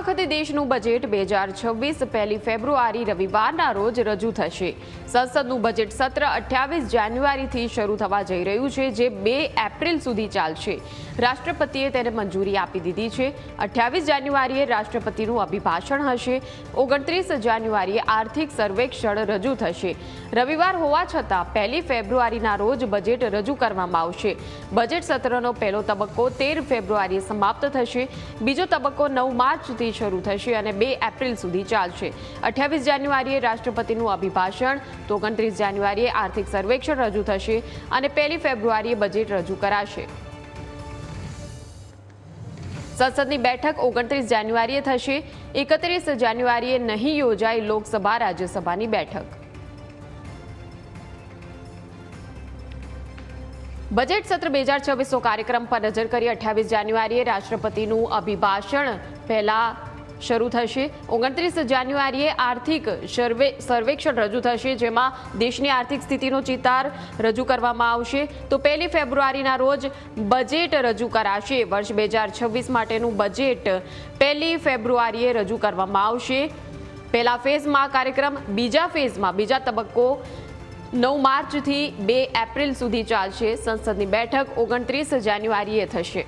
વખતે દેશનું બજેટ 2026 પહેલી ફેબ્રુઆરી રવિવારના રોજ રજૂ થશે। સંસદનું બજેટ સત્ર 28 જાન્યુઆરીથી શરૂ થવા જઈ રહ્યું છે, જે 2 એપ્રિલ સુધી ચાલશે। રાષ્ટ્રપતિએ તેને મંજૂરી આપી દીધી છે। 28 જાન્યુઆરીએ રાષ્ટ્રપતિનું અભિભાષણ હશે। 29 જાન્યુઆરીએ આર્થિક સર્વેક્ષણ રજૂ થશે। રવિવાર હોવા છતાં પહેલી ફેબ્રુઆરીના રોજ બજેટ રજૂ કરવામાં આવશે। બજેટ સત્રનો પહેલો તબક્કો 13 ફેબ્રુઆરીએ સમાપ્ત થશે। બીજો તબક્કો 9 માર્ચથી શરૂ થશે અને 2 એપ્રિલ સુધી ચાલશે। 28 જાન્યુઆરીએ રાષ્ટ્રપતિનું અભિભાષણ, તો 29 જાન્યુઆરીએ આર્થિક સર્વેક્ષણ રજૂ થશે અને પહેલી ફેબ્રુઆરીએ બજેટ રજૂ કરાશે। સંસદની બેઠક 29 જાન્યુઆરીએ થશે। 31 જાન્યુઆરીએ નહીં યોજાઈ લોકસભા રાજ્યસભાની બેઠક। બજેટ સત્ર 2026 કાર્યક્રમ પર નજર કરી 28 જાન્યુઆરીએ રાષ્ટ્રપતિનું અભિભાષણ પહેલા શરૂ થશે। 29 જાન્યુઆરીએ આર્થિક સર્વેક્ષણ રજૂ થશે, જેમાં દેશની આર્થિક સ્થિતિનો ચિતાર રજૂ કરવામાં આવશે। તો પહેલી ફેબ્રુઆરીના રોજ બજેટ રજૂ કરાશે। વર્ષ 2026 માટેનું બજેટ પહેલી ફેબ્રુઆરીએ રજૂ કરવામાં આવશે। પહેલા ફેઝમાં કાર્યક્રમ, બીજા ફેઝમાં બીજા તબક્કો 9 માર્ચથી 2 એપ્રિલ સુધી ચાલશે। સંસદની બેઠક 29 જાન્યુઆરીએ થશે।